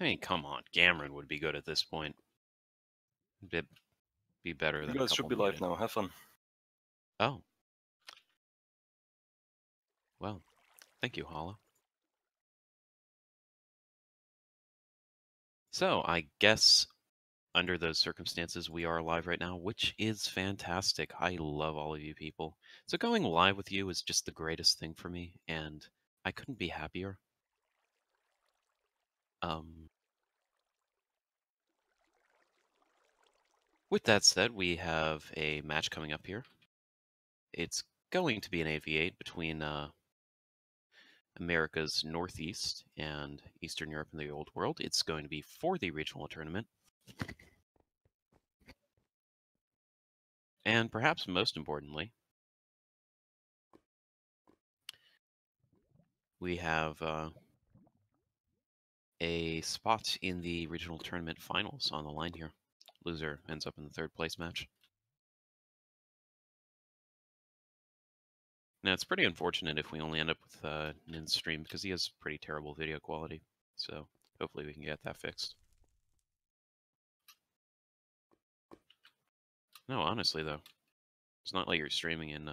I mean, come on. Gamron would be good at this point. It'd be better than You a guys should couple be live muted. now. Have fun. Oh. Well, thank you, Hollow. So, I guess under those circumstances, we are live right now, which is fantastic. I love all of you people. So going live with you is just the greatest thing for me, and I couldn't be happier. With that said, we have a match coming up here. It's going to be an AV8 between America's Northeast and Eastern Europe and the Old World. It's going to be for the regional tournament. And perhaps most importantly, we have a spot in the regional tournament finals on the line here. Loser ends up in the third place match. Now, it's pretty unfortunate if we only end up with Nin's stream because he has pretty terrible video quality. So hopefully we can get that fixed. No, honestly though, it's not like you're streaming in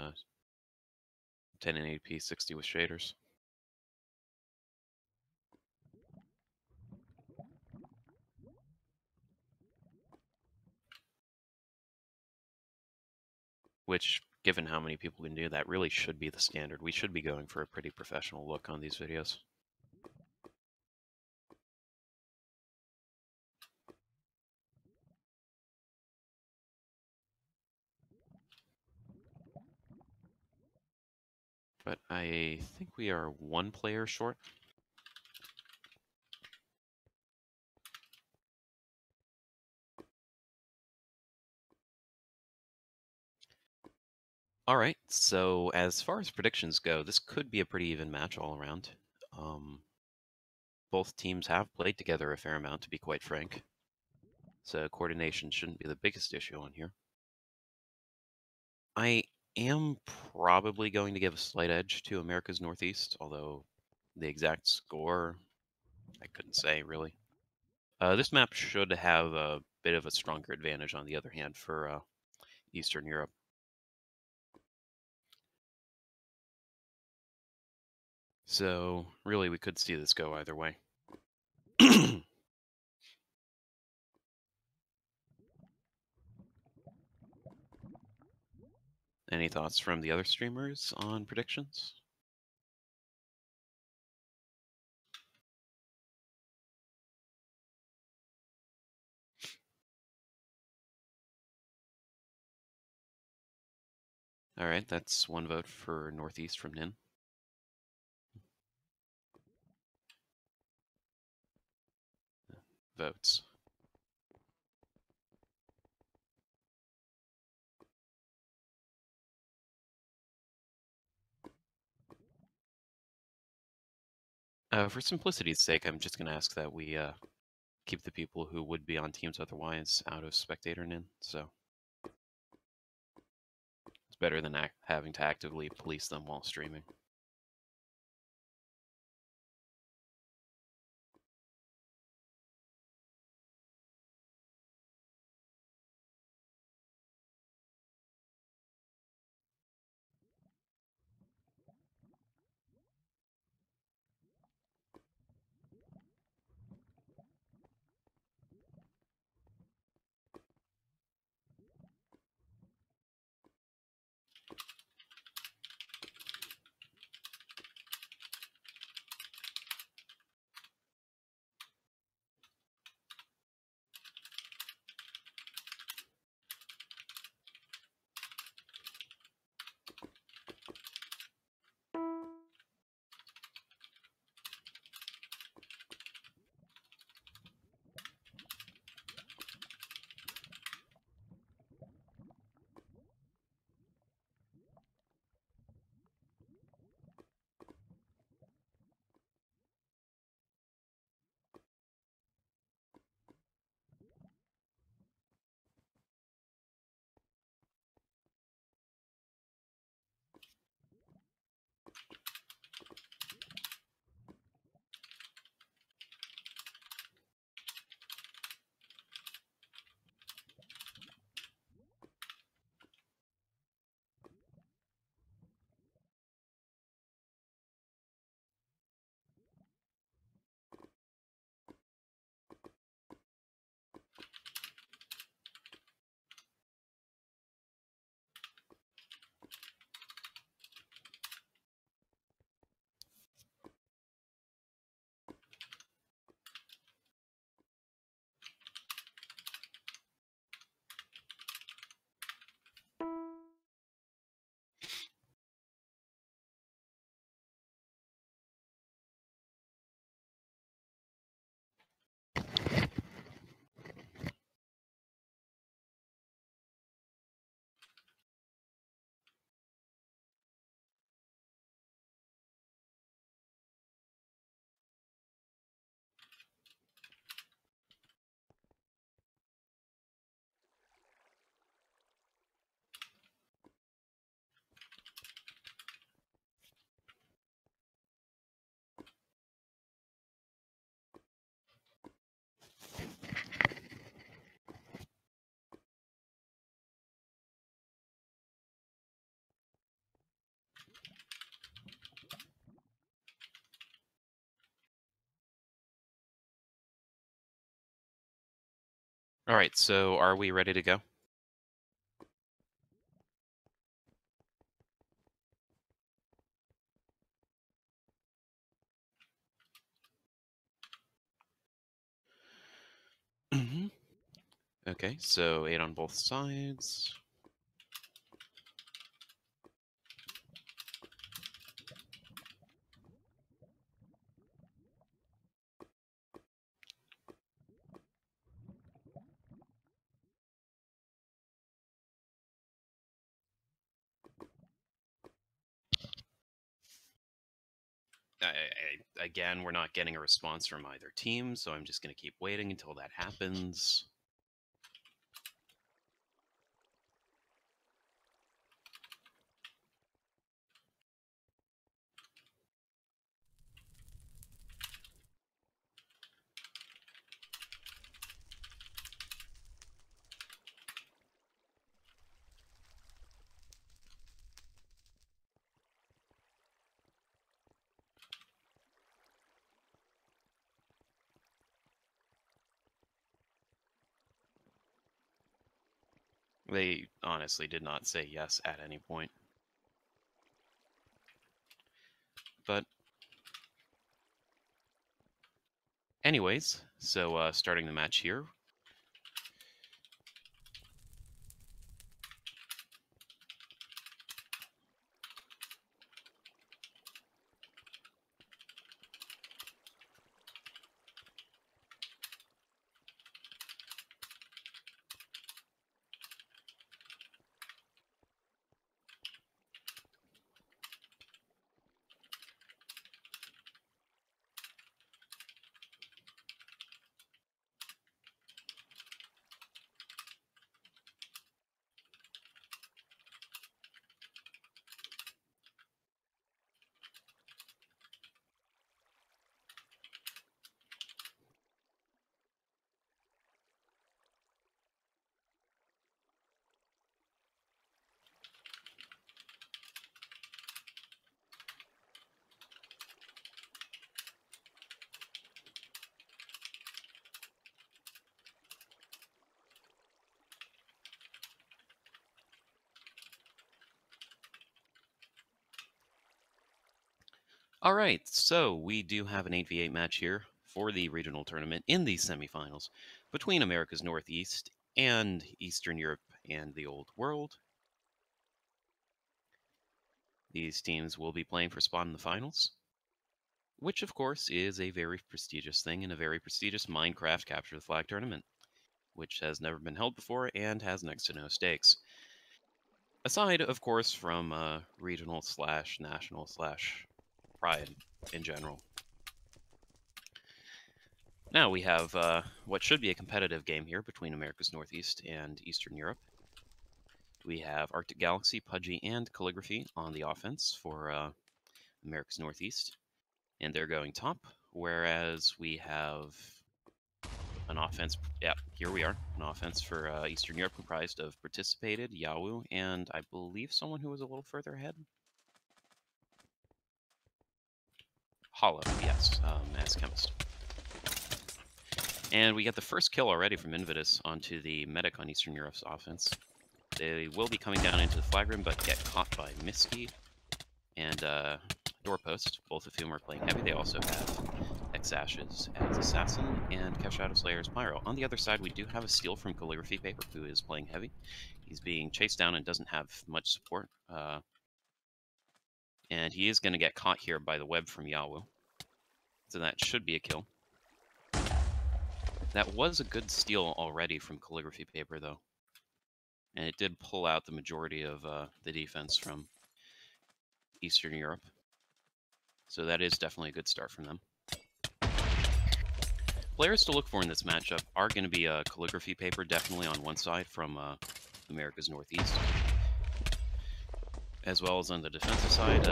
1080p 60 with shaders. Which, given how many people can do that, really should be the standard. We should be going for a pretty professional look on these videos. But I think we are one player short. All right, so as far as predictions go, this could be a pretty even match all around. Both teams have played together a fair amount, to be quite frank. So coordination shouldn't be the biggest issue on here. I am probably going to give a slight edge to America's Northeast, although the exact score, I couldn't say, really. This map should have a bit of a stronger advantage, on the other hand, for Eastern Europe. So, really, we could see this go either way. Any thoughts from the other streamers on predictions? All right, that's one vote for Northeast from Nin. Votes. For simplicity's sake, I'm just going to ask that we keep the people who would be on teams otherwise out of spectator Nin, so it's better than having to actively police them while streaming. All right, so are we ready to go? Mm-hmm. Okay, so 8 on both sides. Again, we're not getting a response from either team, so I'm just going to keep waiting until that happens. They honestly did not say yes at any point. But anyways, so starting the match here. All right, so we do have an 8v8 match here for the regional tournament in the semifinals between America's Northeast and Eastern Europe and the Old World. These teams will be playing for spot in the finals, which of course is a very prestigious thing in a very prestigious Minecraft Capture the Flag tournament, which has never been held before and has next to no stakes. Aside, of course, from regional / national / pride in general. Now we have what should be a competitive game here between America's Northeast and Eastern Europe. We have Arctic Galaxy, Pudgy, and Calligraphy on the offense for America's Northeast, and they're going top, whereas we have an offense, yeah, here we are, an offense for Eastern Europe comprised of Participated, Yahoo, and I believe someone who was a little further ahead. Hollow, yes, as Chemist. And we get the first kill already from Invitus onto the medic on Eastern Europe's offense. They will be coming down into the flag room, but get caught by Misky and Doorpost, both of whom are playing heavy. They also have X-Ashes as Assassin and Shadow Slayer as Pyro. On the other side, we do have a steal from Calligraphy Paper, who is playing heavy. He's being chased down and doesn't have much support. And he is going to get caught here by the web from Yahoo. So that should be a kill. That was a good steal already from Calligraphy Paper, though. And it did pull out the majority of the defense from Eastern Europe. So that is definitely a good start from them. Players to look for in this matchup are going to be Calligraphy Paper, definitely on one side from America's Northeast. As well as on the defensive side,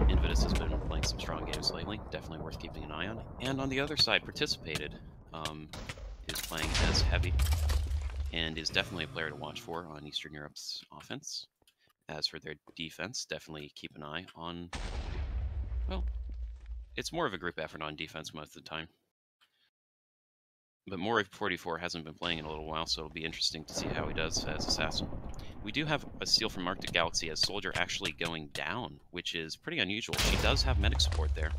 Invitus has been playing some strong games lately, definitely worth keeping an eye on. And on the other side, Participated is playing as heavy and is definitely a player to watch for on Eastern Europe's offense. As for their defense, definitely keep an eye on, well, it's more of a group effort on defense most of the time. But Mori44 hasn't been playing in a little while, so it'll be interesting to see how he does as Assassin. We do have a steal from Arctic Galaxy as Soldier actually going down, which is pretty unusual. She does have medic support there,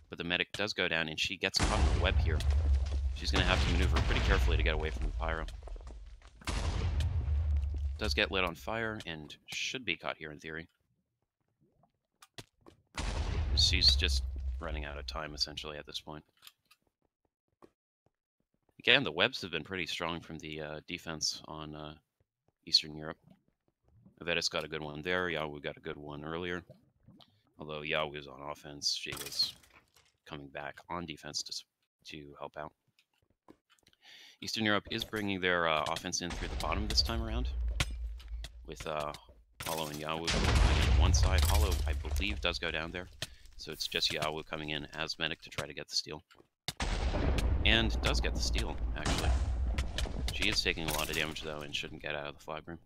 but the medic does go down, and she gets caught in the web here. She's going to have to maneuver pretty carefully to get away from the Pyro. Does get lit on fire, and should be caught here in theory. She's just running out of time, essentially, at this point. Again, the webs have been pretty strong from the defense on Eastern Europe. Avedis got a good one there. Yawu got a good one earlier. Although Yawu was on offense, she was coming back on defense to help out. Eastern Europe is bringing their offense in through the bottom this time around, with Hollow and Yawu coming in one side. Hollow, I believe, does go down there, so it's just Yawu coming in as medic to try to get the steal. And does get the steal, actually. She is taking a lot of damage, though, and shouldn't get out of the flag room.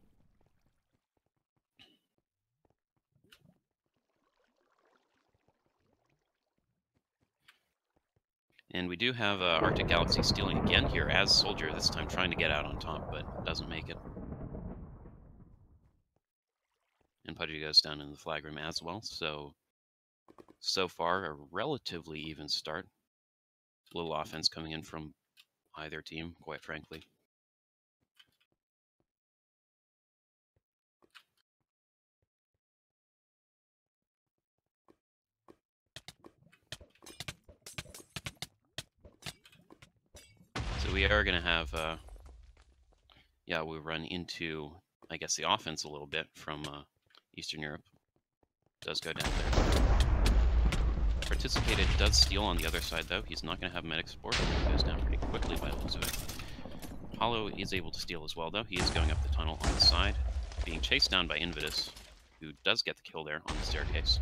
And we do have Arctic Galaxy stealing again here as Soldier, this time trying to get out on top, but doesn't make it. And Pudgy goes down in the flag room as well, so far a relatively even start. Little offense coming in from either team, quite frankly. So we are going to have, we run into, I guess, the offense a little bit from Eastern Europe. Does go down there. Participated does steal on the other side, though. He's not going to have medic support. He goes down pretty quickly by the looks of it. Hollow is able to steal as well, though. He is going up the tunnel on the side, being chased down by Invidus, who does get the kill there on the staircase.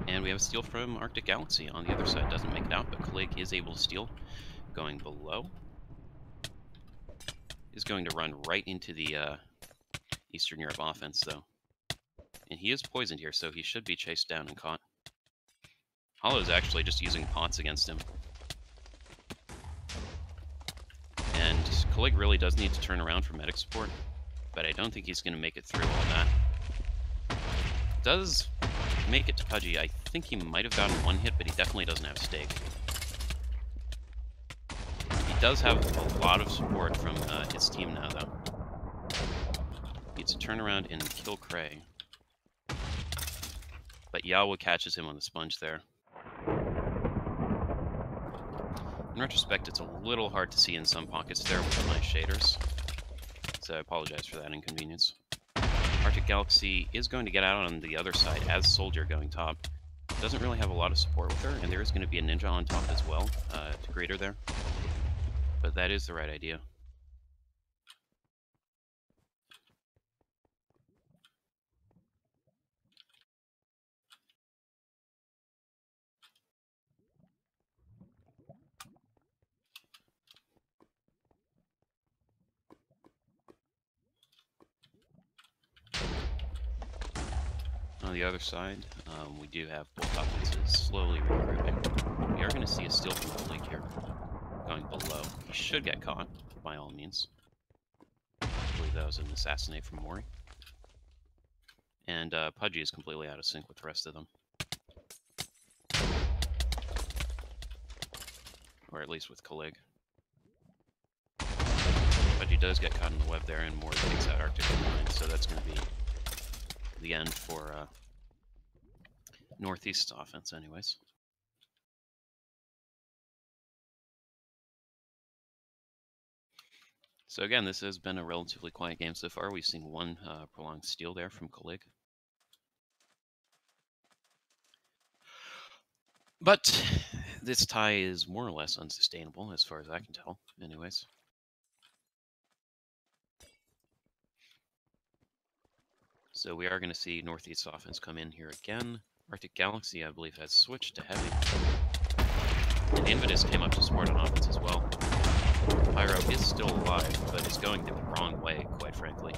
And we have a steal from Arctic Galaxy on the other side. Doesn't make it out, but Calig is able to steal. Going below. Is going to run right into the Eastern Europe offense, though. And he is poisoned here, so he should be chased down and caught. Hollow's actually just using pots against him. And Calig really does need to turn around for medic support, but I don't think he's going to make it through all that. Does make it to Pudgy. I think he might have gotten one hit, but he definitely doesn't have stake. He does have a lot of support from his team now, though. Needs to turn around and kill Cray. But Yawa catches him on the sponge there. In retrospect, it's a little hard to see in some pockets there with my shaders, so I apologize for that inconvenience. Arctic Galaxy is going to get out on the other side as Soldier going top. Doesn't really have a lot of support with her, and there is going to be a ninja on top as well to greet her there. But that is the right idea. On the other side, we do have both offenses slowly regrouping. We are going to see a steal from the league here, going below. He should get caught, by all means. I believe that was an assassinate from Mori. And Pudgy is completely out of sync with the rest of them. Or at least with Calig. Pudgy does get caught in the web there, and Mori takes out Arctic in line, so that's going to be the end for Northeast's offense anyways. So again, this has been a relatively quiet game so far. We've seen one prolonged steal there from Calig. But this tie is more or less unsustainable as far as I can tell anyways. So we are going to see Northeast offense come in here again. Arctic Galaxy, I believe, has switched to heavy. And Invidus came up to support on offense as well. Pyro is still alive, but is going the wrong way, quite frankly.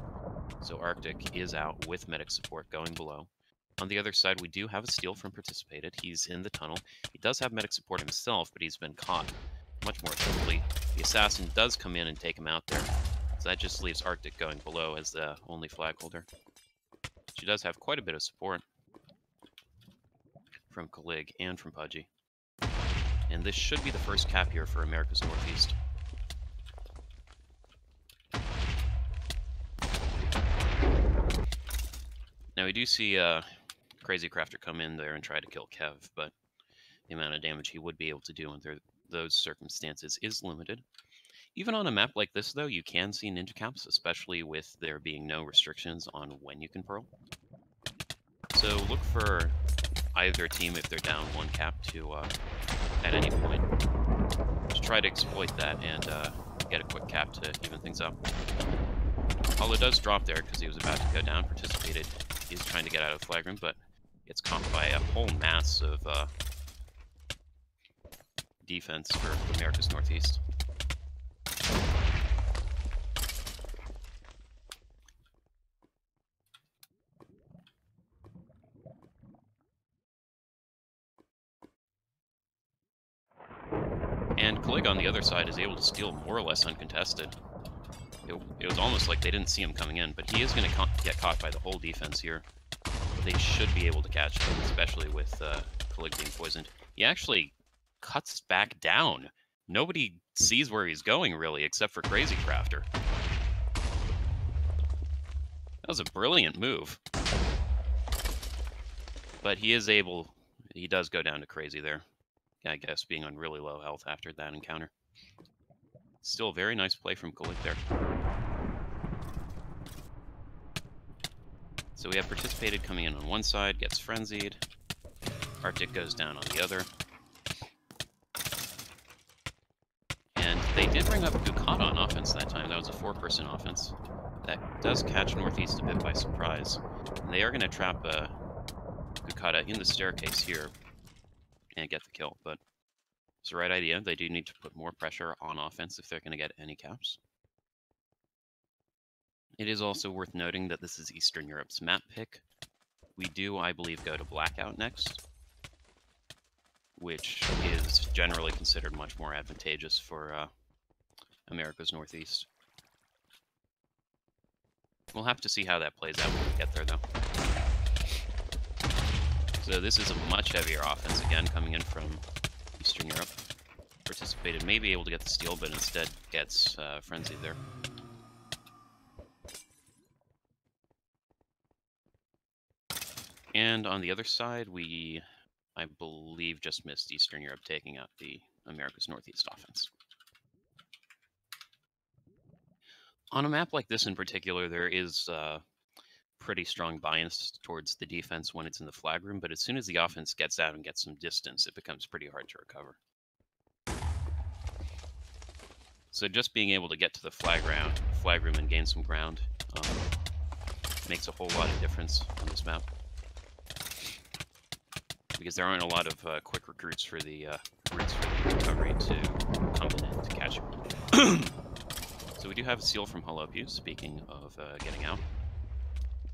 So Arctic is out with medic support going below. On the other side, we do have a steal from Participated. He's in the tunnel. He does have medic support himself, but he's been caught much more quickly. The assassin does come in and take him out there. So that just leaves Arctic going below as the only flag holder. She does have quite a bit of support from Calig and from Pudgy. And this should be the first cap here for America's Northeast. Now we do see Crazy Crafter come in there and try to kill Kev, but the amount of damage he would be able to do under those circumstances is limited. Even on a map like this, though, you can see ninja caps, especially with there being no restrictions on when you can pearl. So look for either team, if they're down one cap, to, at any point, to try to exploit that and get a quick cap to even things up. Hollow does drop there because he was about to go down. Participated. He's trying to get out of the flag room, but gets caught by a whole mass of defense for America's Northeast. And Calig on the other side is able to steal more or less uncontested. It was almost like they didn't see him coming in, but he is going to get caught by the whole defense here. They should be able to catch him, especially with Calig being poisoned. He actually cuts back down. Nobody sees where he's going, really, except for Crazy Crafter. That was a brilliant move. But he is able... He does go down to Crazy there. I guess being on really low health after that encounter. Still a very nice play from Calig there. So we have Participated coming in on one side, gets frenzied. Arctic goes down on the other. And they did bring up Gukata on offense that time. That was a 4-person offense. That does catch Northeast a bit by surprise. And they are going to trap Gukata in the staircase here and get the kill, but it's the right idea. They do need to put more pressure on offense if they're going to get any caps. It is also worth noting that this is Eastern Europe's map pick. We do, I believe, go to Blackout next, which is generally considered much more advantageous for America's Northeast. We'll have to see how that plays out when we get there, though. So this is a much heavier offense again coming in from Eastern Europe. Participated may be able to get the steal, but instead gets frenzied there. And on the other side, we, I believe, just missed Eastern Europe taking out the America's Northeast offense. On a map like this in particular, there is pretty strong bias towards the defense when it's in the flag room, but as soon as the offense gets out and gets some distance, it becomes pretty hard to recover. So just being able to get to the flag room and gain some ground makes a whole lot of difference on this map. Because there aren't a lot of quick recruits for the recovery to come in to catch him. So we do have a seal from Hollow Pew, speaking of getting out.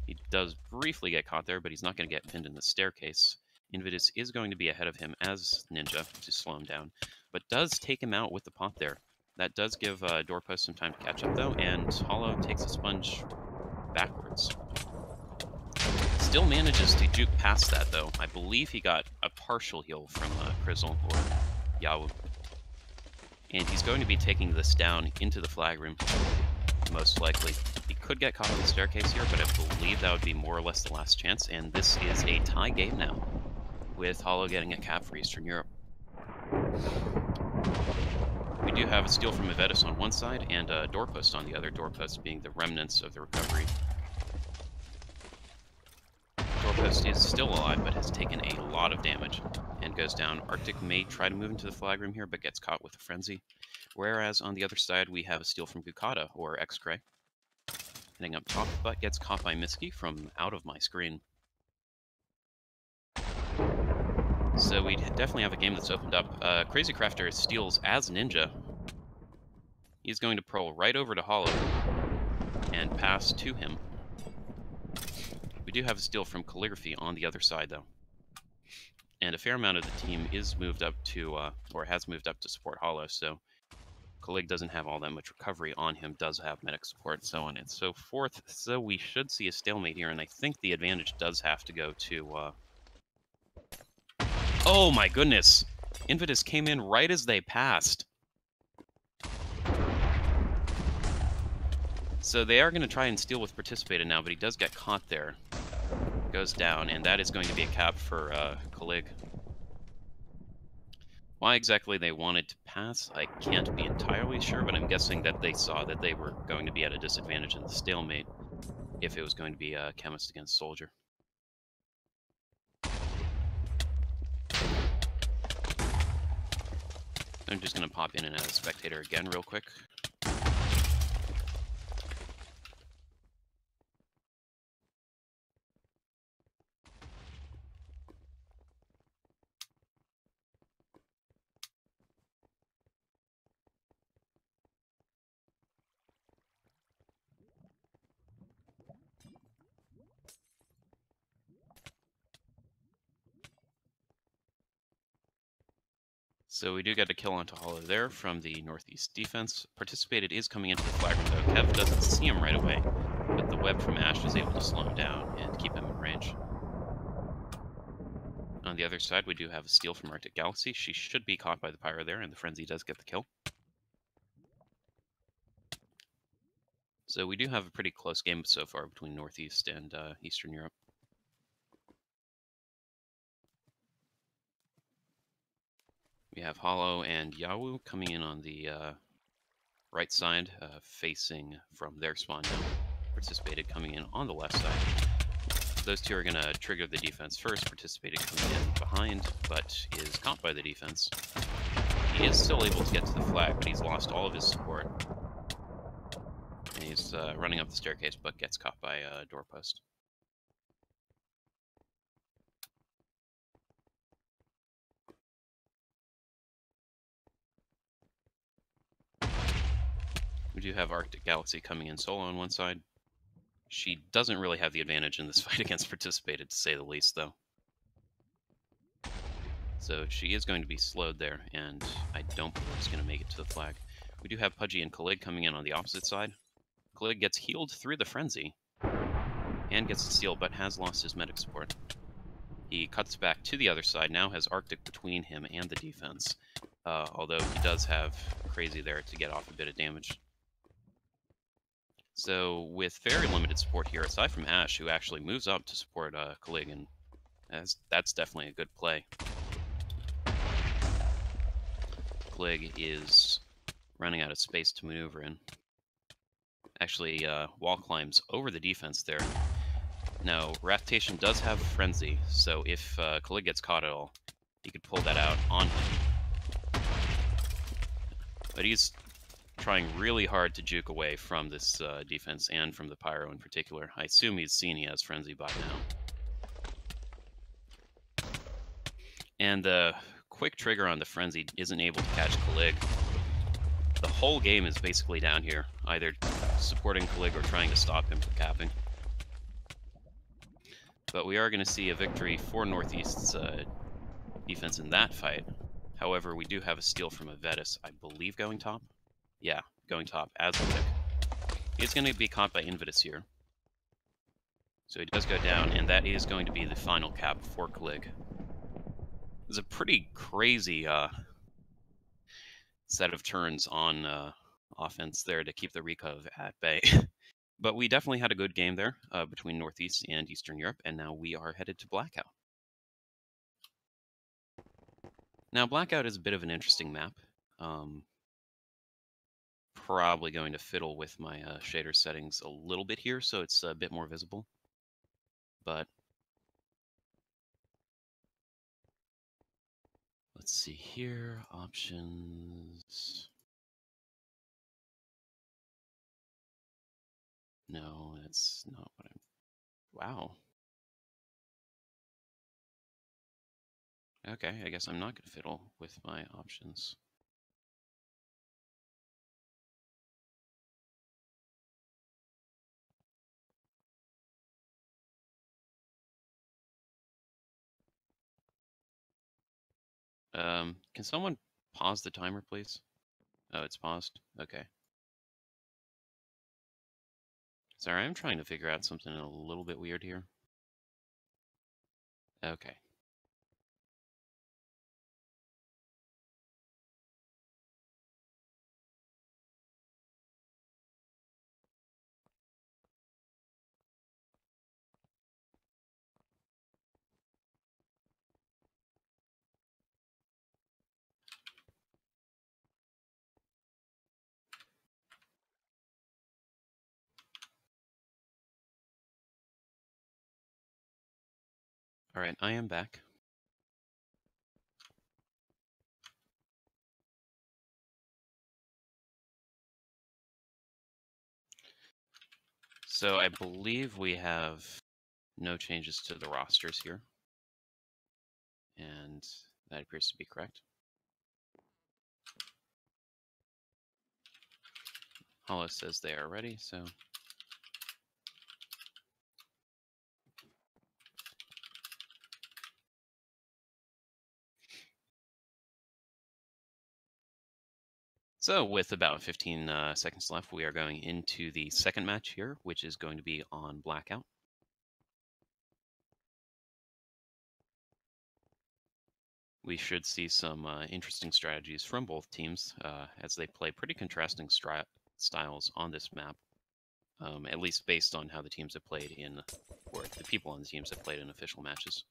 He does briefly get caught there, but he's not going to get pinned in the staircase. Invidus is going to be ahead of him as Ninja to slow him down, but does take him out with the pot there. That does give Doorpost some time to catch up, though, and Hollow takes a sponge backwards. Still manages to juke past that, though. I believe he got a partial heal from Krizzle or Yawu. And he's going to be taking this down into the flag room, most likely. He could get caught on the staircase here, but I believe that would be more or less the last chance, and this is a tie game now, with Hollow getting a cap for Eastern Europe. We do have a steal from Evetus on one side, and a Doorpost on the other, Doorpost being the remnants of the recovery. Doorpost is still alive, but has taken a lot of damage, and goes down. Arctic may try to move into the flag room here, but gets caught with a frenzy. Whereas on the other side, we have a steal from Gukata, or X-Cray. Heading up top, but gets caught by Miski from out of my screen. So we definitely have a game that's opened up. Crazy Crafter steals as Ninja. He's going to pearl right over to Hollow and pass to him. We do have a steal from calligraphy on the other side, though. And a fair amount of the team is moved up to, or has moved up to support Hollow, so Calig doesn't have all that much recovery on him, does have medic support, so on and so forth. So we should see a stalemate here, and I think the advantage does have to go to... Oh my goodness! Invitus came in right as they passed. So they are going to try and steal with Participated now, but he does get caught there. Goes down, and that is going to be a cap for Calig. Why exactly they wanted to pass, I can't be entirely sure, but I'm guessing that they saw that they were going to be at a disadvantage in the stalemate if it was going to be a chemist against soldier. I'm just going to pop in and out of spectator again real quick. So we do get a kill onto Hollow there from the northeast defense. Participated is coming into the flag room though. Kev doesn't see him right away, but the web from Ash is able to slow him down and keep him in range. On the other side, we do have a steal from Arctic Galaxy. She should be caught by the Pyro there, and the Frenzy does get the kill. So we do have a pretty close game so far between Northeast and Eastern Europe. We have Hollow and Yawu coming in on the right side, facing from their spawn now. Participated coming in on the left side. Those two are going to trigger the defense first. Participated coming in behind, but is caught by the defense. He is still able to get to the flag, but he's lost all of his support. And he's running up the staircase, but gets caught by a doorpost. We do have Arctic Galaxy coming in solo on one side. She doesn't really have the advantage in this fight against Participated, to say the least, though. So she is going to be slowed there, and I don't believe she's going to make it to the flag. We do have Pudgy and Calig coming in on the opposite side. Calig gets healed through the Frenzy, and gets the steal, but has lost his medic support. He cuts back to the other side, now has Arctic between him and the defense, although he does have Crazy there to get off a bit of damage. So with very limited support here, aside from Ash, who actually moves up to support Calig, and that's definitely a good play. Calig is running out of space to maneuver in. Actually, wall climbs over the defense there. Now, Wrathtation does have Frenzy, so if Calig gets caught at all, he could pull that out on him. But he's trying really hard to juke away from this defense and from the Pyro in particular. I assume he's seen he has Frenzy by now. And the quick trigger on the Frenzy isn't able to catch Calig. The whole game is basically down here, either supporting Calig or trying to stop him from capping. But we are going to see a victory for Northeast's defense in that fight. However, we do have a steal from a Vetus, I believe, going top. Yeah, going top as a pick. He's going to be caught by Invitus here. So he does go down, and that is going to be the final cap for Calig. It's a pretty crazy set of turns on offense there to keep the Recov at bay. But we definitely had a good game there between Northeast and Eastern Europe, and now we are headed to Blackout. Now, Blackout is a bit of an interesting map. Probably going to fiddle with my shader settings a little bit here, so it's a bit more visible. But let's see here, options. No, that's not what I'm... Wow. Okay, I guess I'm not going to fiddle with my options. Can someone pause the timer, please? Oh, it's paused? Okay. Sorry, I'm trying to figure out something a little bit weird here. Okay. All right, I am back. So I believe we have no changes to the rosters here. And that appears to be correct. Hollow says they are ready, so... So with about 15 seconds left, we are going into the second match here, which is going to be on Blackout. We should see some interesting strategies from both teams as they play pretty contrasting styles on this map, at least based on how the teams have played in, or the people on the teams have played in official matches.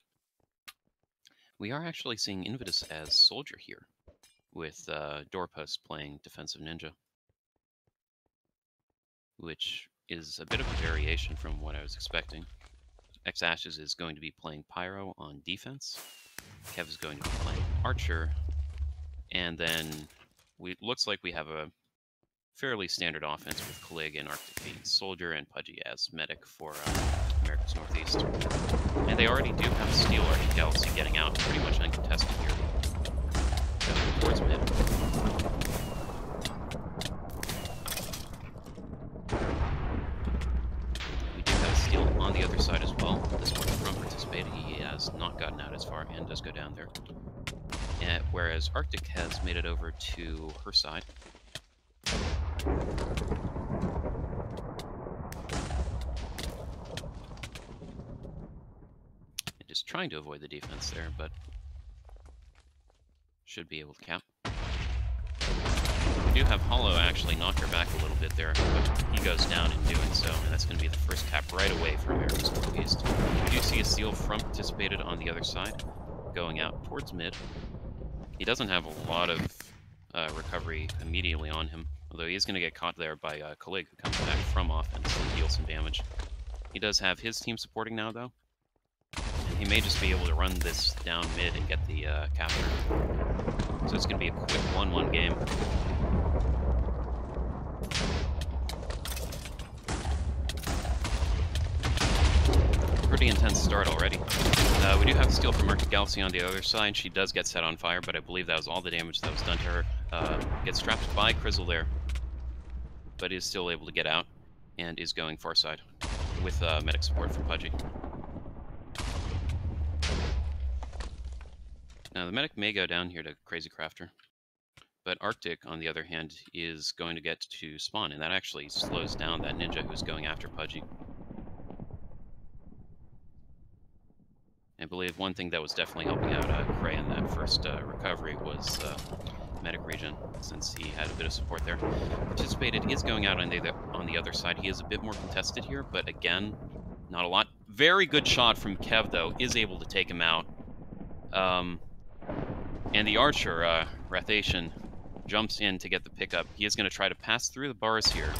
We are actually seeing Invitus as Soldier here, with Doorpost playing Defensive Ninja, which is a bit of a variation from what I was expecting. X-Ashes is going to be playing Pyro on defense, Kev is going to be playing Archer, and then looks like we have a fairly standard offense with Calig and Arctic being Soldier and Pudgy as Medic for America's Northeast. And they already do have Steel Arctic Galaxy getting out pretty much uncontested here. Going towards mid. We do have Steel on the other side as well. This one from participating, he has not gotten out as far and does go down there. And, whereas Arctic has made it over to her side. Just trying to avoid the defense there, but should be able to cap. We do have Hollow actually knock her back a little bit there, but he goes down in doing so, and that's going to be the first cap right away for America's Northeast. We do see a Seal from participated on the other side, going out towards mid. He doesn't have a lot of recovery immediately on him, although he is going to get caught there by Calig, who comes back from offense and deals some damage. He does have his team supporting now, though. And he may just be able to run this down mid and get the capture. So it's going to be a quick 1-1 game. Pretty intense start already. We do have Steel from Arctic Galaxy on the other side. She does get set on fire, but I believe that was all the damage that was done to her. Gets trapped by Crizzle there, but is still able to get out and is going far side with medic support for Pudgy. Now the medic may go down here to Crazy Crafter, but Arctic, on the other hand, is going to get to spawn, and that actually slows down that ninja who's going after Pudgy. I believe one thing that was definitely helping out Cray in that first recovery was medic regen, since he had a bit of support there. Participated is going out on the other side. He is a bit more contested here, but again, not a lot. Very good shot from Kev, though, is able to take him out. And the Archer, Rathation, jumps in to get the pickup. He is going to try to pass through the bars here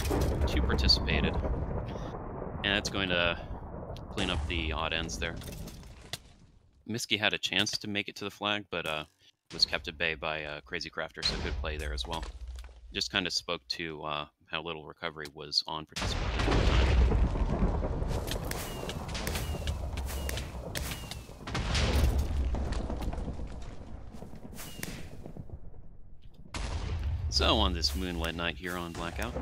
to Participated, and that's going to clean up the odd ends there. Miski had a chance to make it to the flag, but was kept at bay by Crazy Crafter, so good play there as well. Just kind of spoke to how little recovery was on Participated at the time. So on this moonlit night here on Blackout,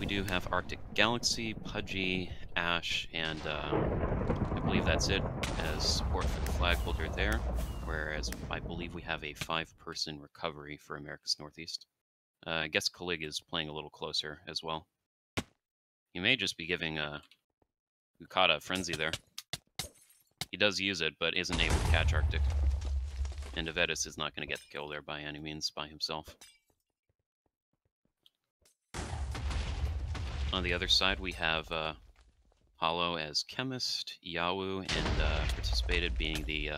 we do have Arctic Galaxy, Pudgy, Ash, and I believe that's it as support for the flag. flag holder there, whereas I believe we have a 5-person recovery for America's Northeast. I guess Calig is playing a little closer as well. He may just be giving Ukata a frenzy there. He does use it, but isn't able to catch Arctic. And Avedis is not going to get the kill there by any means by himself. On the other side, we have Hollow as Chemist, Yawu, and Participated being the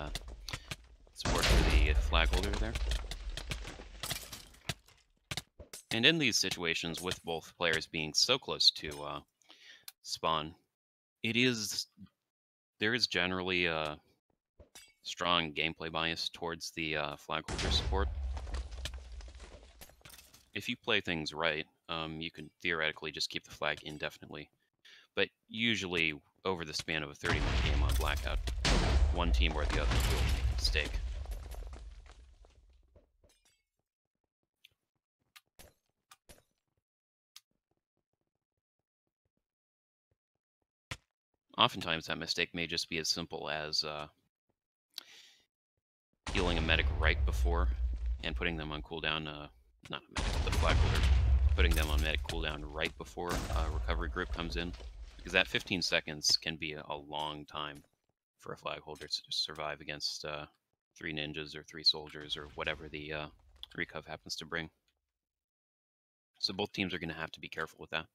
support for the flag holder there. And in these situations, with both players being so close to spawn, there is generally a strong gameplay bias towards the flag holder support. If you play things right, you can theoretically just keep the flag indefinitely. But usually, over the span of a 30-minute game on Blackout, one team or the other will make a mistake. Oftentimes, that mistake may just be as simple as healing a medic right before and putting them on cooldown, not a medic, the flag holder, putting them on medic cooldown right before a recovery group comes in, because that 15 seconds can be a long time for a flag holder to survive against 3 ninjas or 3 soldiers or whatever the recov happens to bring. So both teams are going to have to be careful with that.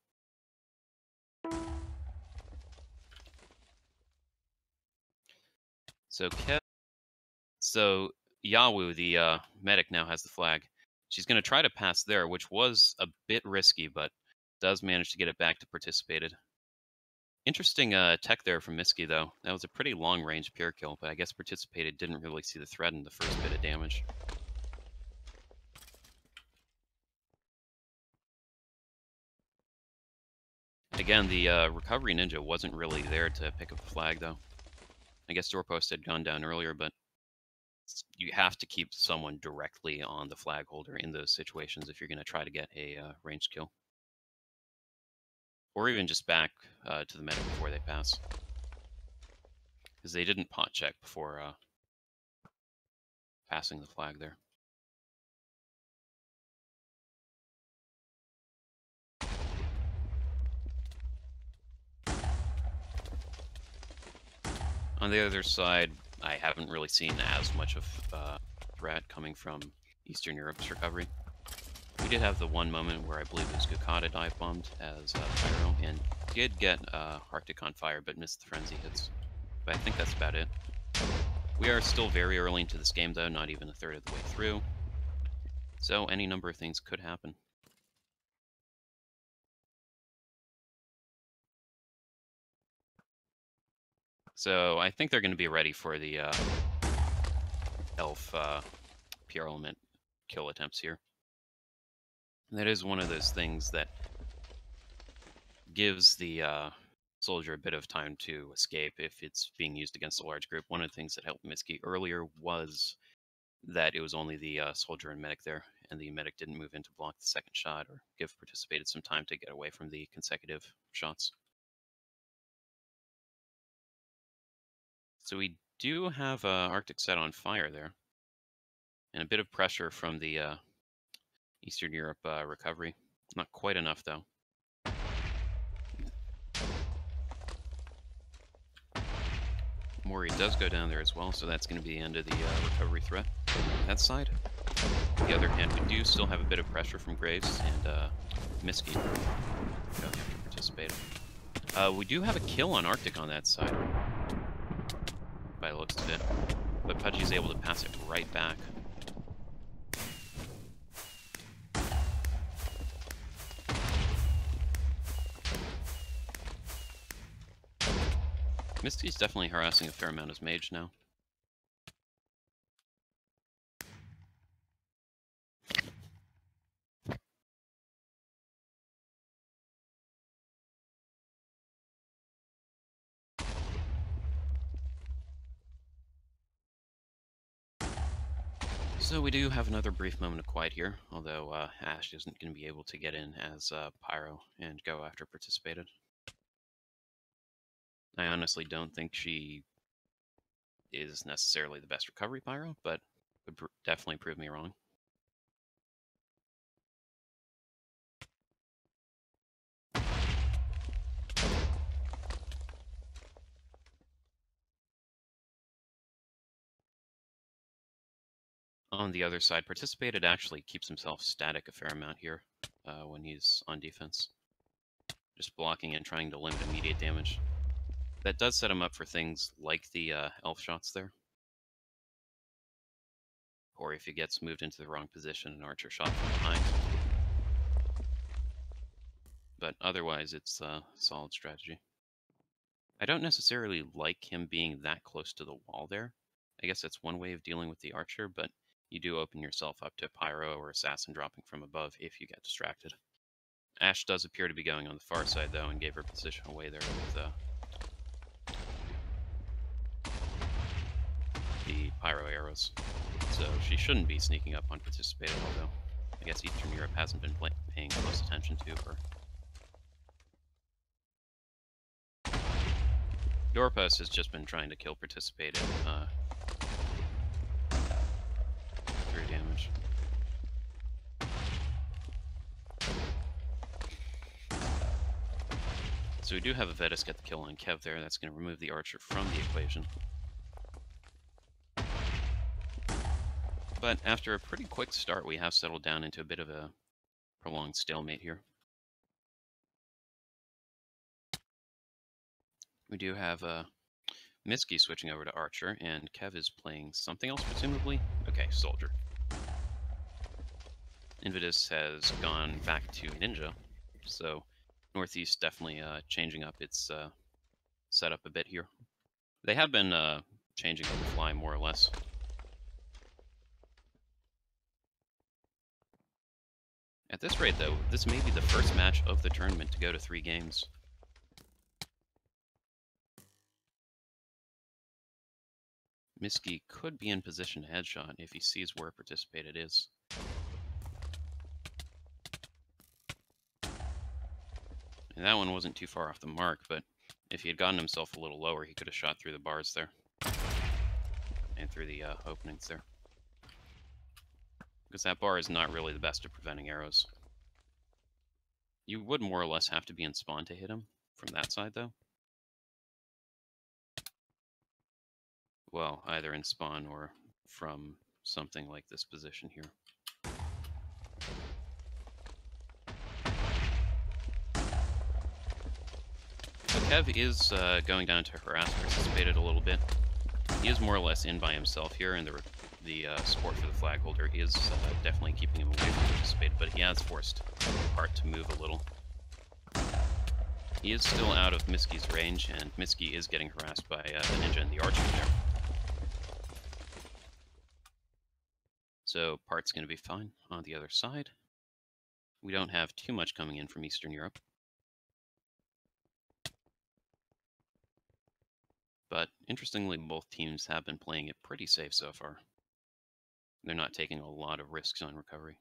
So Yawu, the medic, now has the flag. She's going to try to pass there, which was a bit risky, but does manage to get it back to Participated. Interesting tech there from Miski, though. That was a pretty long-range pure kill, but I guess Participated didn't really see the threat in the first bit of damage. Again, the recovery ninja wasn't really there to pick up the flag, though. I guess Doorpost had gone down earlier, but you have to keep someone directly on the flag holder in those situations if you're going to try to get a ranged kill. Or even just back to the medic before they pass. Because they didn't pot check before passing the flag there. On the other side, I haven't really seen as much of threat coming from Eastern Europe's recovery. We did have the one moment where I believe it was Gukata dive bombed as Pyro, and did get Arctic on fire, but missed the frenzy hits. But I think that's about it. We are still very early into this game, though, not even a third of the way through. So any number of things could happen. So I think they're going to be ready for the elf pure element kill attempts here. And that is one of those things that gives the soldier a bit of time to escape if it's being used against a large group. One of the things that helped Miski earlier was that it was only the soldier and medic there, and the medic didn't move in to block the second shot or give Participated some time to get away from the consecutive shots. So we do have Arctic set on fire there, and a bit of pressure from the Eastern Europe recovery. Not quite enough, though. Mori does go down there as well, so that's going to be the end of the recovery threat on that side. On the other hand, we do still have a bit of pressure from Graves and Miski going after Participated. We do have a kill on Arctic on that side, by the looks of it, but Pudgy's able to pass it right back. Misty's definitely harassing a fair amount as mage now. So we do have another brief moment of quiet here, although Ash isn't going to be able to get in as Pyro and go after Participated. I honestly don't think she is necessarily the best recovery pyro, but would definitely prove me wrong. On the other side, Participated actually keeps himself static a fair amount here when he's on defense. Just blocking and trying to limit immediate damage. That does set him up for things like the elf shots there. Or if he gets moved into the wrong position, an archer shot from behind. But otherwise, it's a solid strategy. I don't necessarily like him being that close to the wall there. I guess that's one way of dealing with the archer, but you do open yourself up to pyro or assassin dropping from above if you get distracted. Ash does appear to be going on the far side, though, and gave her position away there with the pyro arrows. So she shouldn't be sneaking up on Participated, although I guess Eastern Europe hasn't been paying close attention to her. Doorpost has just been trying to kill Participated through damage. So we do have a Vetus get the kill on Kev there. That's going to remove the archer from the equation. But after a pretty quick start, we have settled down into a bit of a prolonged stalemate here. We do have Miski switching over to Archer, and Kev is playing something else, presumably. Okay, Soldier. Invidus has gone back to Ninja, so Northeast definitely changing up its setup a bit here. They have been changing on the fly, more or less. At this rate, though, this may be the first match of the tournament to go to 3 games. Miski could be in position to headshot if he sees where Participated is. And that one wasn't too far off the mark, but if he had gotten himself a little lower, he could have shot through the bars there. And through the openings there. Because that bar is not really the best at preventing arrows. You would more or less have to be in spawn to hit him from that side, though. Well, either in spawn or from something like this position here. So Kev is going down to harass Participated a little bit. He is more or less in by himself here, and the support for the flag holder is definitely keeping him away from Participated, but he has forced Part to move a little. He is still out of Miski's range, and Miski is getting harassed by the Ninja and the Archer there. So Part's going to be fine on the other side. We don't have too much coming in from Eastern Europe. But interestingly, both teams have been playing it pretty safe so far. They're not taking a lot of risks on recovery.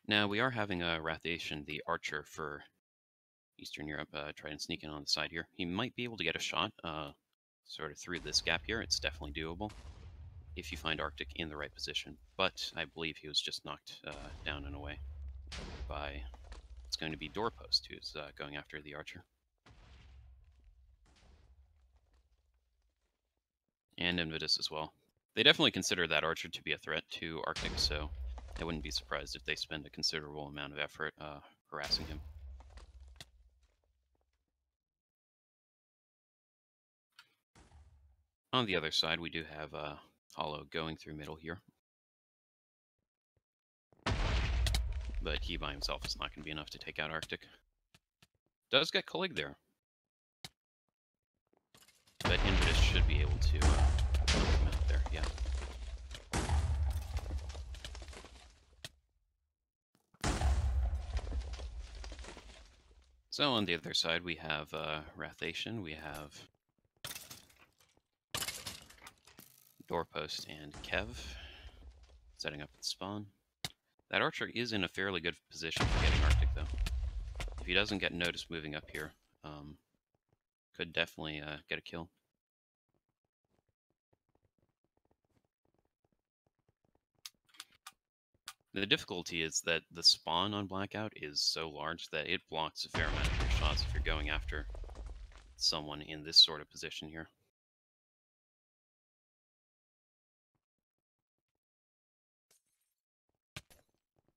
Now, we are having a Rathation, the Archer, for Eastern Europe, try and sneak in on the side here. He might be able to get a shot sort of through this gap here. It's definitely doable if you find Arctic in the right position. But I believe he was just knocked down and away by, it's going to be Doorpost, who's going after the Archer. And Invidus as well. They definitely consider that Archer to be a threat to Arctic, so I wouldn't be surprised if they spend a considerable amount of effort harassing him. On the other side, we do have Hollow going through middle here. But he by himself is not going to be enough to take out Arctic. Does get Calig there. But Invidus should be able to knock him out there, yeah. So on the other side, we have Rathation, we have Doorpost and Kev setting up its spawn. That Archer is in a fairly good position for getting Arctic, though. If he doesn't get noticed moving up here, could definitely get a kill. The difficulty is that the spawn on Blackout is so large that it blocks a fair amount of your shots if you're going after someone in this sort of position here.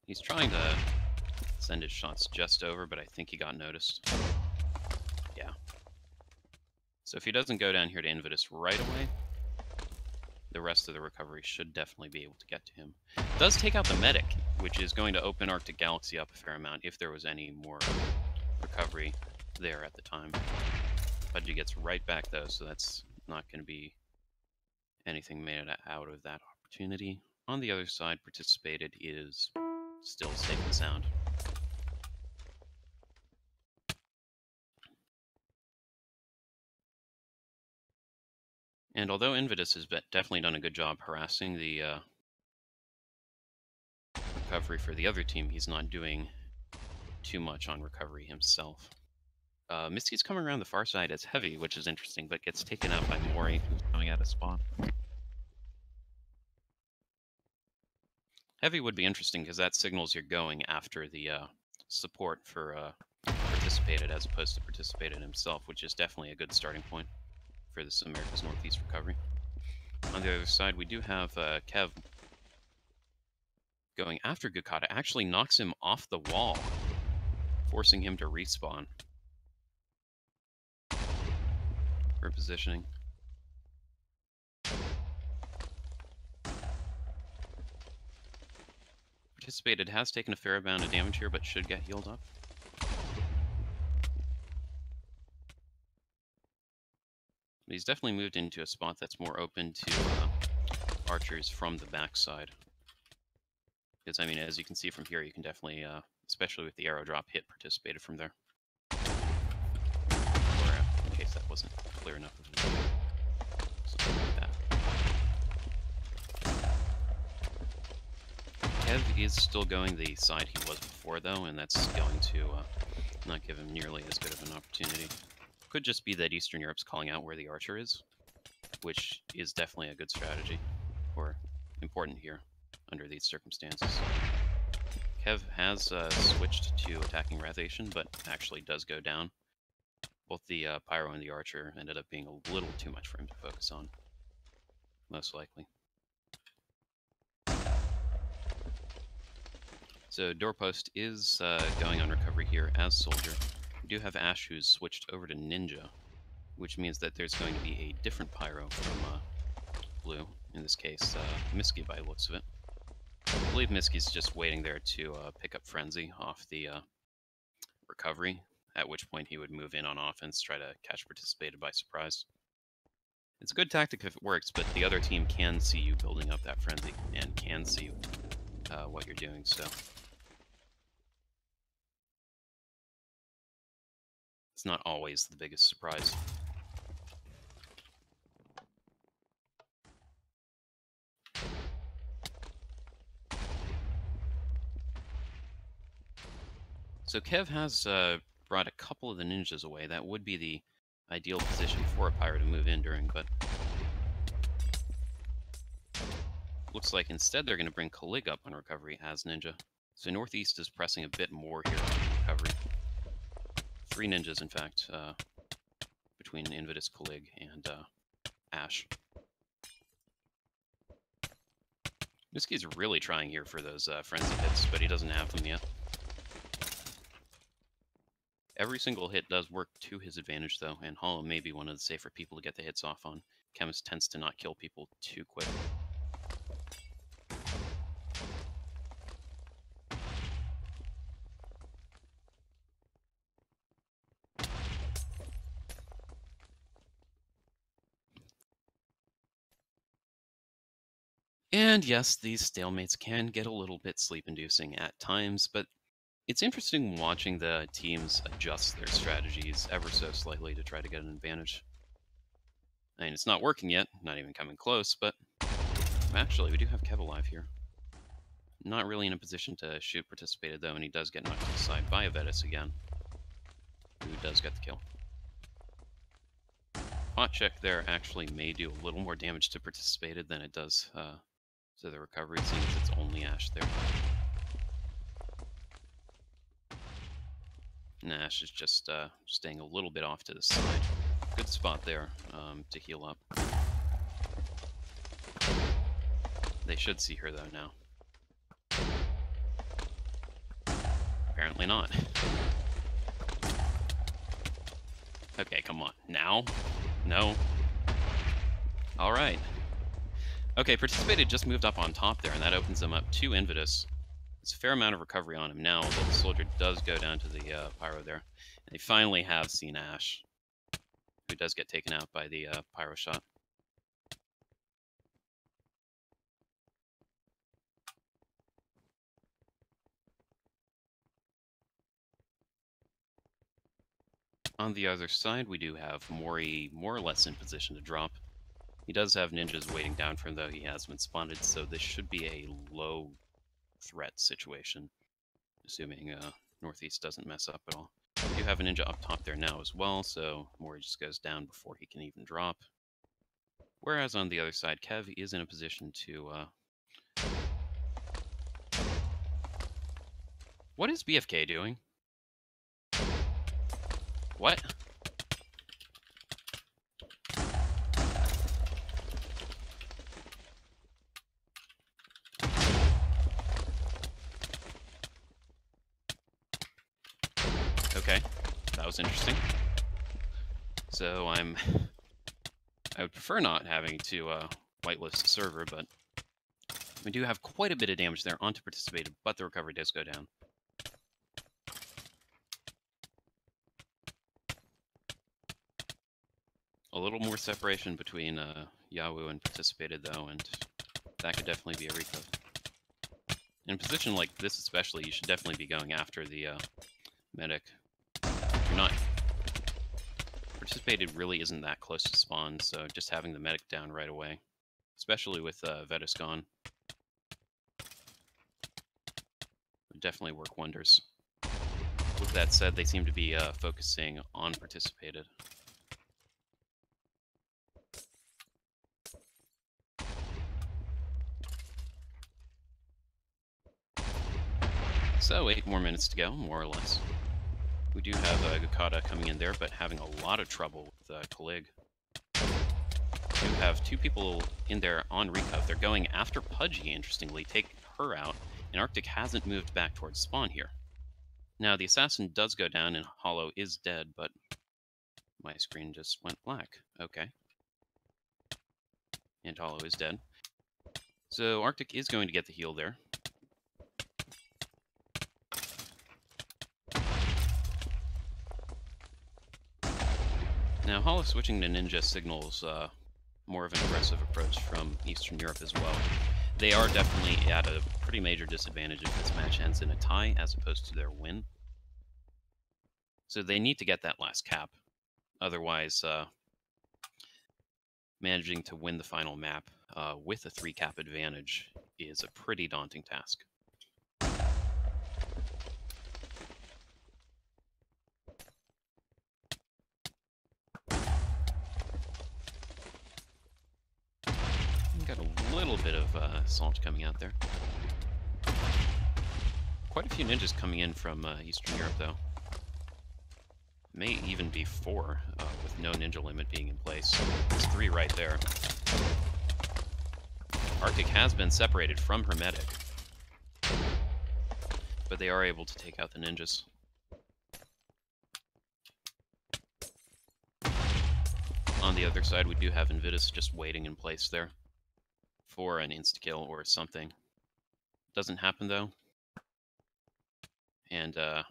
He's trying to send his shots just over, but I think he got noticed. Yeah. So if he doesn't go down here to Invitus right away, the rest of the recovery should definitely be able to get to him. It does take out the medic, which is going to open Arctic Galaxy up a fair amount if there was any more recovery there at the time. Pudgy gets right back though, so that's not going to be anything made out of that opportunity. On the other side, Participated is still safe and sound. And although Invitus has definitely done a good job harassing the recovery for the other team, he's not doing too much on recovery himself. Misty's coming around the far side as Heavy, which is interesting, but gets taken out by Mori, who's coming out of spawn. Heavy would be interesting because that signals you're going after the support for Participated as opposed to Participated himself, which is definitely a good starting point for this America's Northeast recovery. On the other side, we do have Kev going after Gukata. Actually knocks him off the wall, forcing him to respawn. Repositioning. Participated has taken a fair amount of damage here, but should get healed up. But he's definitely moved into a spot that's more open to archers from the backside. Because, I mean, as you can see from here, you can definitely, especially with the arrow drop, hit Participated from there. Or, in case that wasn't clear enough of it. Something like that. Kev is still going the side he was before, though, and that's going to not give him nearly as good of an opportunity. Could just be that Eastern Europe's calling out where the archer is, which is definitely a good strategy, or important here under these circumstances. Kev has switched to attacking Rathation, but actually does go down. Both the Pyro and the Archer ended up being a little too much for him to focus on, most likely. So Doorpost is going on recovery here as Soldier. We do have Ash who's switched over to Ninja, which means that there's going to be a different Pyro from Blue, in this case Miski by the looks of it. I believe Miski's just waiting there to pick up Frenzy off the recovery, at which point he would move in on offense, try to catch Participated by surprise. It's a good tactic if it works, but the other team can see you building up that Frenzy and can see what you're doing, so it's not always the biggest surprise. So Kev has brought a couple of the ninjas away. That would be the ideal position for a Pyro to move in during, but looks like instead they're going to bring Calig up on recovery as Ninja. So Northeast is pressing a bit more here on recovery. 3 ninjas, in fact, between Invitus, Calig, and Ash. Miski's really trying here for those frenzy hits, but he doesn't have them yet. Every single hit does work to his advantage, though, and Hollow may be one of the safer people to get the hits off on. Chemist tends to not kill people too quick. And yes, these stalemates can get a little bit sleep-inducing at times, but it's interesting watching the teams adjust their strategies ever so slightly to try to get an advantage. I mean, it's not working yet, not even coming close, but actually, we do have Kev alive here. Not really in a position to shoot Participated, though, and he does get knocked to the side by Avedis again, who does get the kill. Hot check there actually may do a little more damage to Participated than it does to the recovery, seeing as it's only Ash there. Nash is just staying a little bit off to the side. Good spot there to heal up. They should see her, though, now. Apparently not. Okay, come on. Now? No? Alright. Okay, Participated just moved up on top there, and that opens them up to Invidus. There's a fair amount of recovery on him now, although the soldier does go down to the Pyro there. And they finally have seen Ash, who does get taken out by the Pyro shot. On the other side, we do have Mori more or less in position to drop. He does have ninjas waiting down for him, though he has been spotted, so this should be a low threat situation, assuming Northeast doesn't mess up at all. We do have a ninja up top there now as well, so Mori just goes down before he can even drop. Whereas on the other side, Kev is in a position to... What is BFK doing? What? Okay, that was interesting. So I would prefer not having to whitelist the server, but we do have quite a bit of damage there onto Participated, but the recovery does go down. A little more separation between Yahoo and Participated, though, and that could definitely be a recover. In a position like this especially, you should definitely be going after the medic. If you're not... Participated really isn't that close to spawn, so just having the medic down right away, especially with Vetus gone, would definitely work wonders. With that said, they seem to be focusing on Participated. So, 8 more minutes to go, more or less. We do have Gukata coming in there, but having a lot of trouble with Calig. We do have 2 people in there on Recov. They're going after Pudgy, interestingly, take her out, and Arctic hasn't moved back towards spawn here. Now, the assassin does go down, and Hollow is dead, but my screen just went black. Okay. And Hollow is dead. So, Arctic is going to get the heal there. Now, Hollow switching to Ninja signals more of an aggressive approach from Eastern Europe as well. They are definitely at a pretty major disadvantage if this match ends in a tie as opposed to their win. So they need to get that last cap. Otherwise, managing to win the final map with a 3-cap advantage is a pretty daunting task. Got a little bit of assault coming out there. Quite a few ninjas coming in from Eastern Europe, though. May even be 4, with no ninja limit being in place. There's 3 right there. Arctic has been separated from her medic, but they are able to take out the ninjas. On the other side, we do have Invidus just waiting in place there for an insta-kill or something. Doesn't happen, though. And the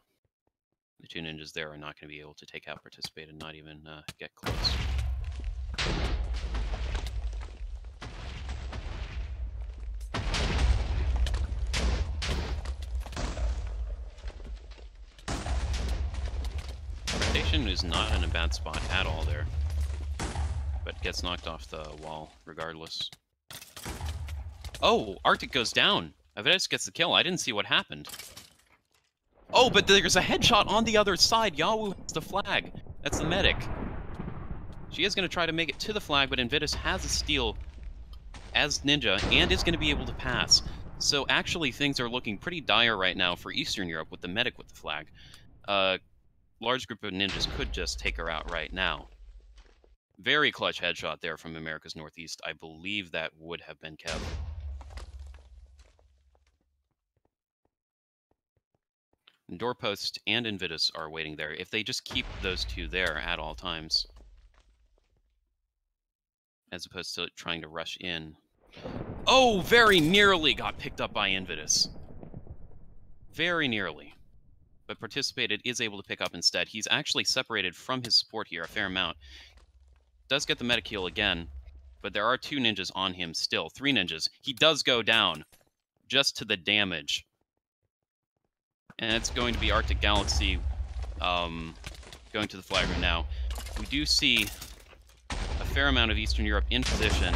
2 ninjas there are not going to be able to take out Participate and not even get close. Rotation is not in a bad spot at all there, but gets knocked off the wall regardless. Oh, Arctic goes down. Avedis gets the kill. I didn't see what happened. Oh, but there's a headshot on the other side. Yahoo has the flag. That's the medic. She is going to try to make it to the flag, but Invidus has a steal as Ninja and is going to be able to pass. So actually things are looking pretty dire right now for Eastern Europe with the medic with the flag. large group of ninjas could just take her out right now. Very clutch headshot there from America's Northeast. I believe that would have been Kev. Doorpost and Invitus are waiting there. If they just keep those two there at all times, as opposed to trying to rush in. Oh, very nearly got picked up by Invitus. Very nearly. But Participated is able to pick up instead. He's actually separated from his support here a fair amount. Does get the meta kill again, but there are 2 ninjas on him still. 3 ninjas. He does go down just to the damage. And it's going to be Arctic Galaxy going to the flag room now. We do see a fair amount of Eastern Europe in position,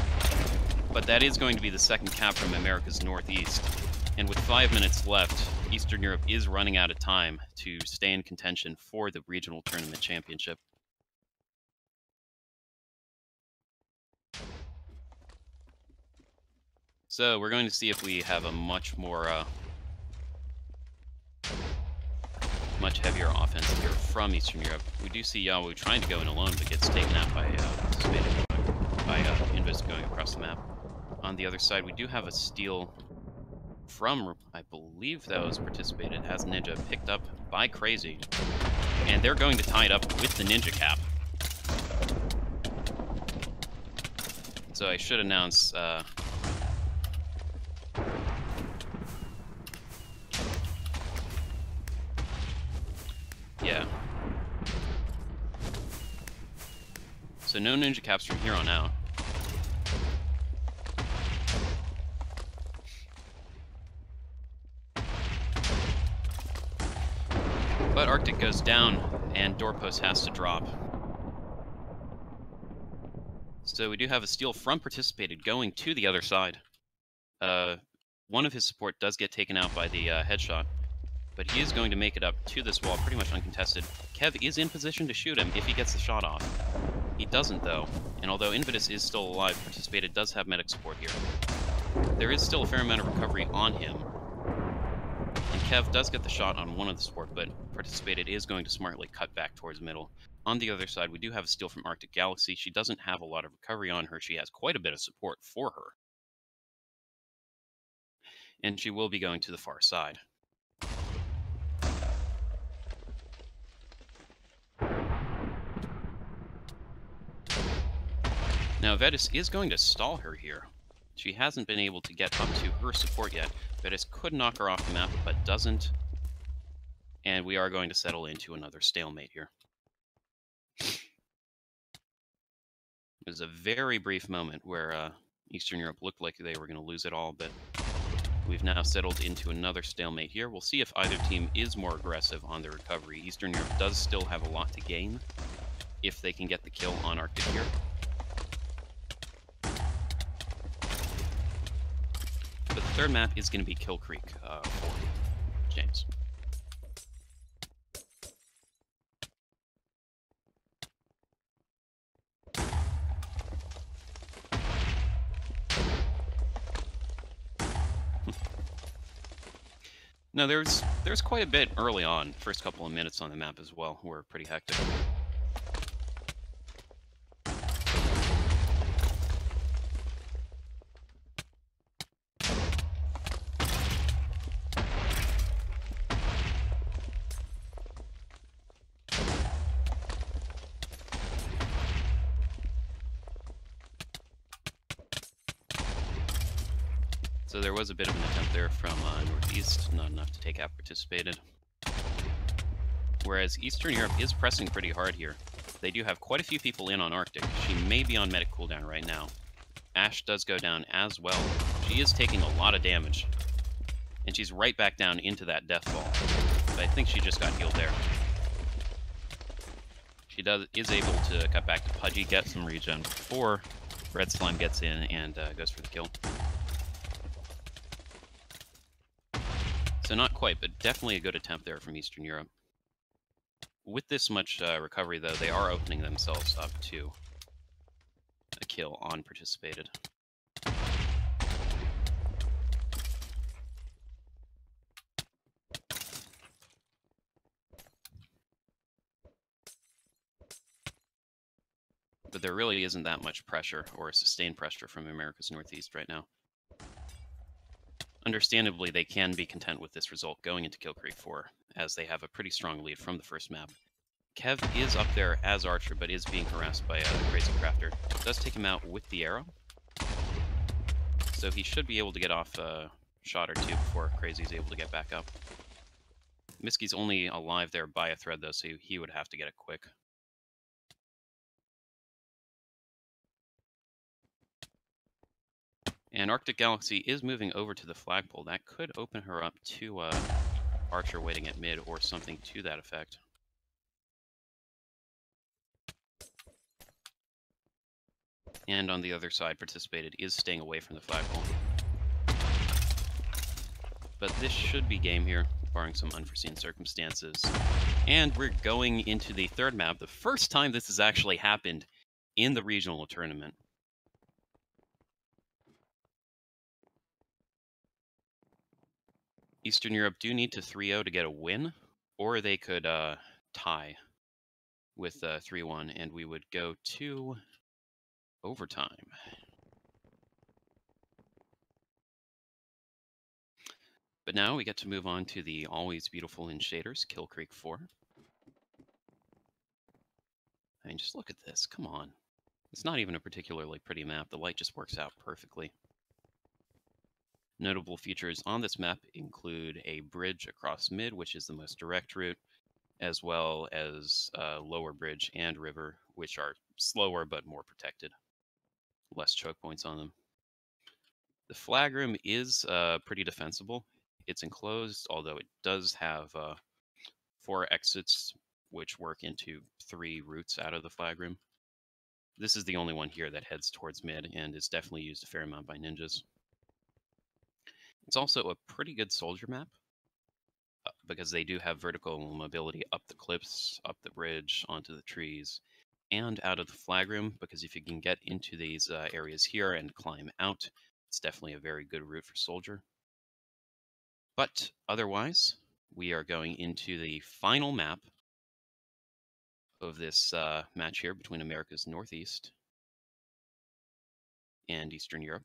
but that is going to be the second cap from America's Northeast. And with 5 minutes left, Eastern Europe is running out of time to stay in contention for the regional tournament championship. So we're going to see if we have a much more, much heavier offense here from Eastern Europe. We do see Yahoo trying to go in alone, but gets taken out by Invis going across the map. On the other side, we do have a steal from, I believe that was Participated, as Ninja, picked up by Crazy. And they're going to tie it up with the Ninja Cap. So I should announce, yeah. So no Ninja Caps from here on out. But Arctic goes down, and Doorpost has to drop. So we do have a steal from Participated going to the other side. One of his support does get taken out by the headshot, but he is going to make it up to this wall pretty much uncontested. Kev is in position to shoot him if he gets the shot off. He doesn't, though, and although Invitus is still alive, Participated does have medic support here. There is still a fair amount of recovery on him. And Kev does get the shot on one of the support, but Participated is going to smartly cut back towards middle. On the other side, we do have a steal from Arctic Galaxy. She doesn't have a lot of recovery on her. She has quite a bit of support for her. And she will be going to the far side. Now, Vetus is going to stall her here. She hasn't been able to get up to her support yet. Vetus could knock her off the map, but doesn't. And we are going to settle into another stalemate here. It was a very brief moment where Eastern Europe looked like they were going to lose it all, but we've now settled into another stalemate here. We'll see if either team is more aggressive on their recovery. Eastern Europe does still have a lot to gain if they can get the kill on Arctic here. But the third map is going to be Kill Creek for James. No, there's quite a bit early on. First couple of minutes on the map as well were pretty hectic. So there was a bit of an attempt there from Northeast, not enough to take out Participated. Whereas Eastern Europe is pressing pretty hard here. They do have quite a few people in on Arctic. She may be on medic cooldown right now. Ash does go down as well. She is taking a lot of damage. And she's right back down into that death ball. But I think she just got healed there. She is able to cut back to Pudgy, get some regen before Red Slime gets in and goes for the kill. So not quite, but definitely a good attempt there from Eastern Europe. With this much recovery, though, they are opening themselves up to a kill on Participated. But there really isn't that much pressure, or sustained pressure, from America's Northeast right now. Understandably, they can be content with this result going into Kill Creek 4, as they have a pretty strong lead from the first map. Kev is up there as Archer, but is being harassed by Crazy Crafter. Does take him out with the arrow, so he should be able to get off a shot or two before Crazy's able to get back up. Miski's only alive there by a thread, though, so he would have to get it quick. And Arctic Galaxy is moving over to the flagpole. That could open her up to Archer waiting at mid or something to that effect. And on the other side, Participated is staying away from the flagpole. But this should be game here, barring some unforeseen circumstances. And we're going into the third map, the first time this has actually happened in the regional tournament. Eastern Europe do need to 3-0 to get a win, or they could tie with 3-1, and we would go to overtime. But now we get to move on to the always beautiful in shaders, Kill Creek 4. I mean, just look at this, come on. It's not even a particularly pretty map, the light just works out perfectly. Notable features on this map include a bridge across mid, which is the most direct route, as well as lower bridge and river, which are slower but more protected. Less choke points on them. The flag room is pretty defensible. It's enclosed, although it does have 4 exits, which work into 3 routes out of the flag room. This is the only one here that heads towards mid, and is definitely used a fair amount by ninjas. It's also a pretty good soldier map, because they do have vertical mobility up the cliffs, up the bridge, onto the trees, and out of the flag room, because if you can get into these areas here and climb out, it's definitely a very good route for soldier. But otherwise, we are going into the final map of this match here between America's Northeast and Eastern Europe.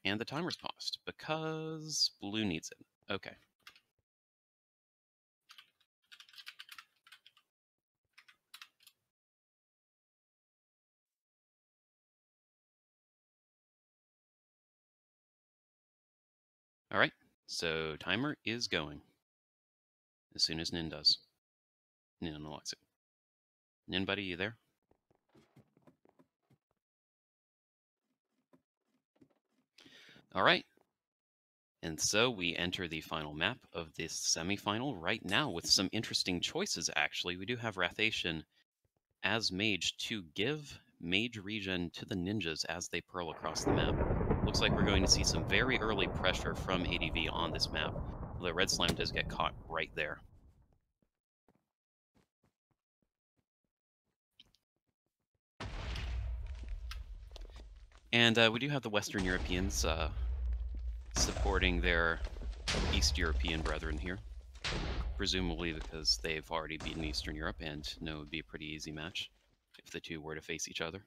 And the timer's paused because blue needs it. Okay. All right, so timer is going as soon as Nin does. Nin unlocks it. Nin, buddy, you there? All right. And so we enter the final map of this semifinal right now with some interesting choices, actually. We do have Rathation as mage to give mage regen to the ninjas as they pearl across the map. Looks like we're going to see some very early pressure from ADV on this map, although Red Slime does get caught right there. And we do have the Western Europeans supporting their East European brethren here, presumably because they've already beaten Eastern Europe and know it would be a pretty easy match if the two were to face each other.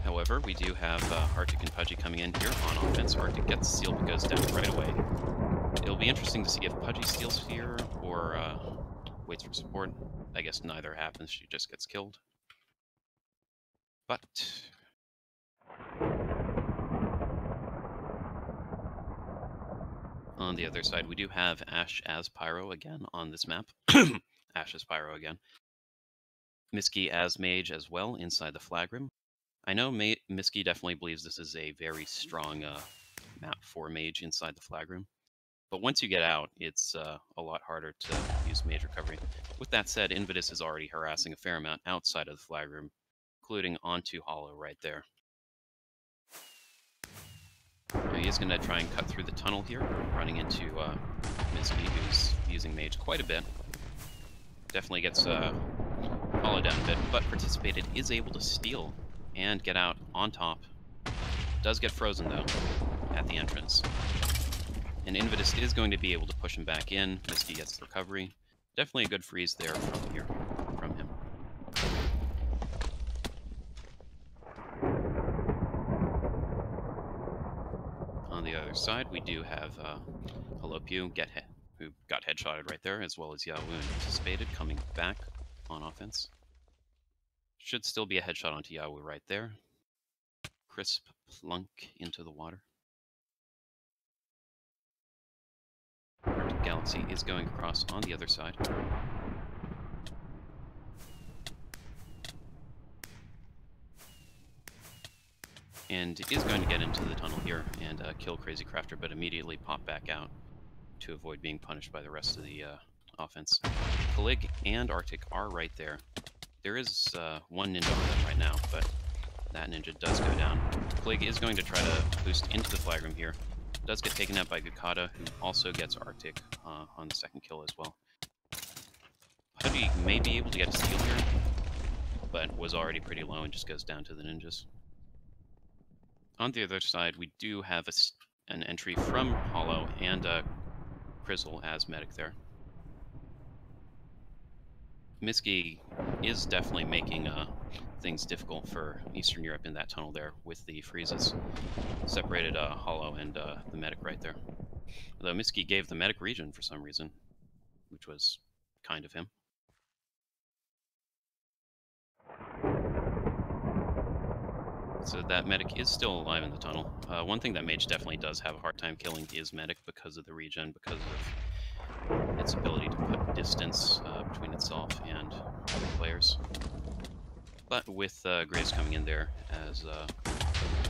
However, we do have Arctic and Pudgy coming in here on offense. Arctic gets the seal but goes down right away. It'll be interesting to see if Pudgy steals here or waits for support. I guess neither happens, she just gets killed. But on the other side, we do have Ash as Pyro again on this map. Ash as Pyro again. Miski as Mage as well inside the flag room. I know Miski definitely believes this is a very strong map for Mage inside the flag room. But once you get out, it's a lot harder to use Mage recovery. With that said, Invidus is already harassing a fair amount outside of the flag room, including onto Hollow right there. Now he is going to try and cut through the tunnel here, running into Miski, who's using Mage quite a bit. Definitely gets followed down a bit, but Participated is able to steal and get out on top. Does get frozen, though, at the entrance. And Invidus is going to be able to push him back in. Misty gets the recovery. Definitely a good freeze there from him. On the other side, we do have Hello Pew who got headshotted right there, as well as Yawu anticipated coming back on offense. Should still be a headshot onto Yawu right there. Crisp plunk into the water. Galaxy is going across on the other side. And is going to get into the tunnel here and kill Crazy Crafter, but immediately pop back out to avoid being punished by the rest of the offense. Calig and Arctic are right there. There is one ninja on them right now, but that ninja does go down. Calig is going to try to boost into the flag room here. Does get taken out by Gukata, who also gets Arctic on the second kill as well. Pudgy may be able to get a steal here, but was already pretty low and just goes down to the ninjas. On the other side, we do have an entry from Hollow and Crizzle as medic there. Miski is definitely making things difficult for Eastern Europe in that tunnel there with the freezes. Separated Hollow and the medic right there. Although Miski gave the medic regen for some reason, which was kind of him. So that medic is still alive in the tunnel. One thing that Mage definitely does have a hard time killing is medic because of the regen, because of its ability to put distance between itself and other players. But with Graves coming in there as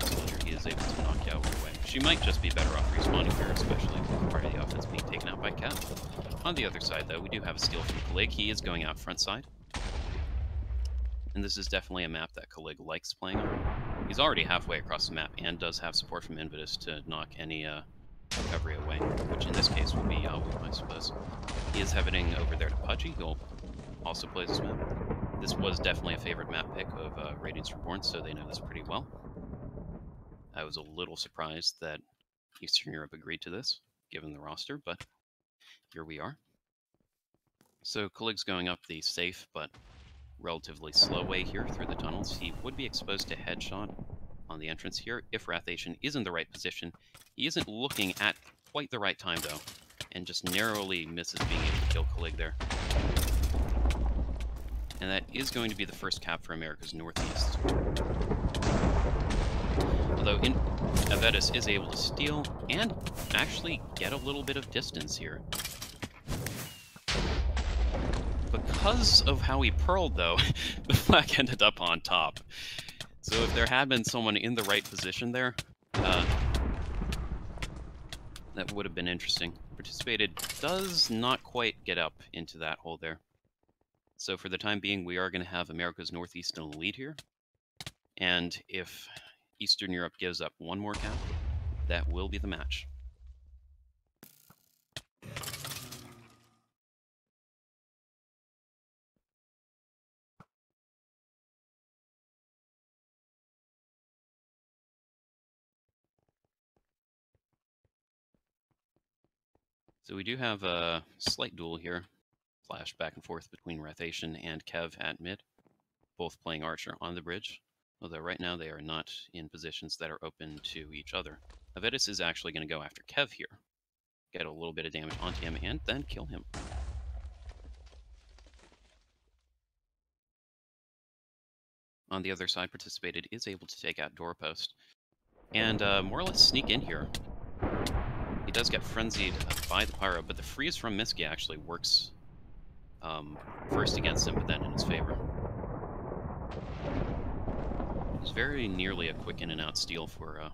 Soldier, he is able to knock Yawu away. She might just be better off respawning here, especially with part of the offense being taken out by Cat. On the other side, though, we do have a steal from Calig. He is going out front side. And this is definitely a map that Calig likes playing on. He's already halfway across the map and does have support from Invidus to knock any recovery away, which in this case would be Yawu, I suppose. He is heading over there to Pudgy, who also plays this map. This was definitely a favorite map pick of Radiance Reborn, so they know this pretty well. I was a little surprised that Eastern Europe agreed to this, given the roster, but here we are. So Calig's going up the safe, but relatively slow way here through the tunnels. He would be exposed to headshot on the entrance here if Wrathation is in the right position. He isn't looking at quite the right time, though, and just narrowly misses being able to kill Calig there. And that is going to be the first cap for America's Northeast. Although Avedis is able to steal and actually get a little bit of distance here. Because of how he pearled, though, the flag ended up on top. So if there had been someone in the right position there, that would have been interesting. Participated does not quite get up into that hole there. So for the time being, we are going to have America's Northeast in the lead here. And if Eastern Europe gives up one more cap, that will be the match. So we do have a slight duel here. Flash back and forth between Wrathation and Kev at mid, both playing Archer on the bridge, although right now they are not in positions that are open to each other. Avedis is actually going to go after Kev here, get a little bit of damage onto him, and then kill him. On the other side, Participated is able to take out Doorpost, and more or less sneak in here. He does get frenzied by the Pyro, but the freeze from Miski actually works first against him, but then in his favor. It's very nearly a quick in and out steal for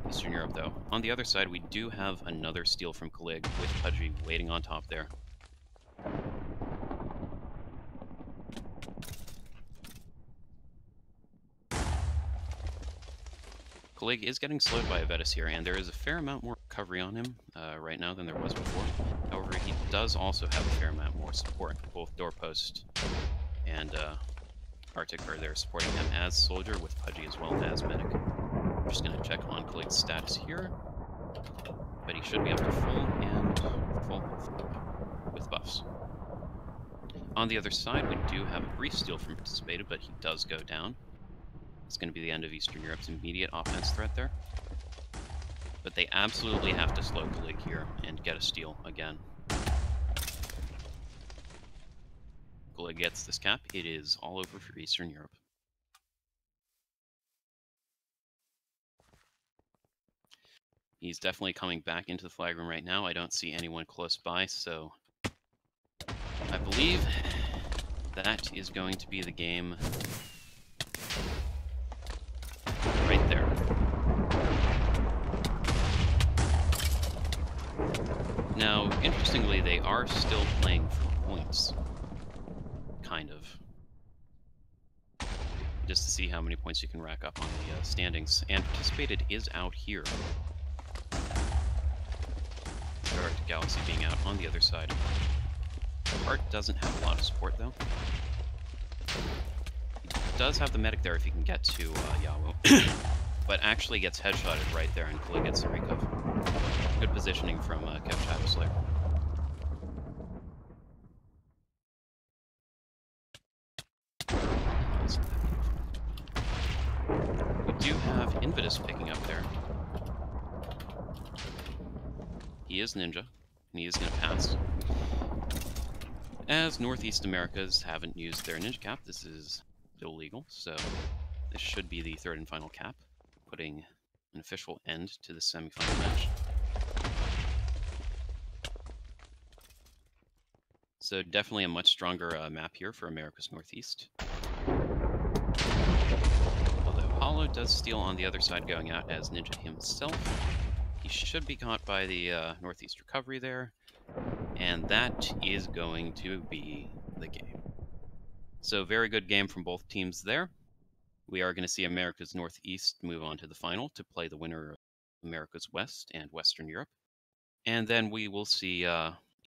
Eastern Europe, though. On the other side, we do have another steal from Calig with Pudgy waiting on top there. Calig is getting slowed by Avedis here, and there is a fair amount more recovery on him right now than there was before. However, he does also have a fair amount more support. Both Doorpost and Arctic are there supporting him as Soldier, with Pudgy as well as Medic. I'm just going to check on Calig's status here. but he should be up to full and full health with buffs. On the other side, we do have a brief steal from Participated, but he does go down. It's going to be the end of Eastern Europe's immediate offense threat there. But they absolutely have to slow Calig here and get a steal again. Calig gets this cap. It is all over for Eastern Europe. He's definitely coming back into the flag room right now. I don't see anyone close by, so I believe that is going to be the game right there. Now, interestingly, they are still playing for points. Kind of. Just to see how many points you can rack up on the standings. And Participated is out here. Direct Galaxy being out on the other side. Art doesn't have a lot of support, though. He does have the medic there if he can get to Yawo. But actually gets headshotted right there, and Calig gets the recov. Good positioning from Kev Chatterslayer. We do have Invitus picking up there. He is Ninja, and he is going to pass. As Northeast Americas haven't used their Ninja cap, this is still legal, so this should be the third and final cap, putting an official end to the semifinal match. So definitely a much stronger map here for America's Northeast. Although Hollow does steal on the other side going out as Ninja himself. He should be caught by the Northeast recovery there. And that is going to be the game. So very good game from both teams there. We are going to see America's Northeast move on to the final to play the winner of America's West and Western Europe. And then we will see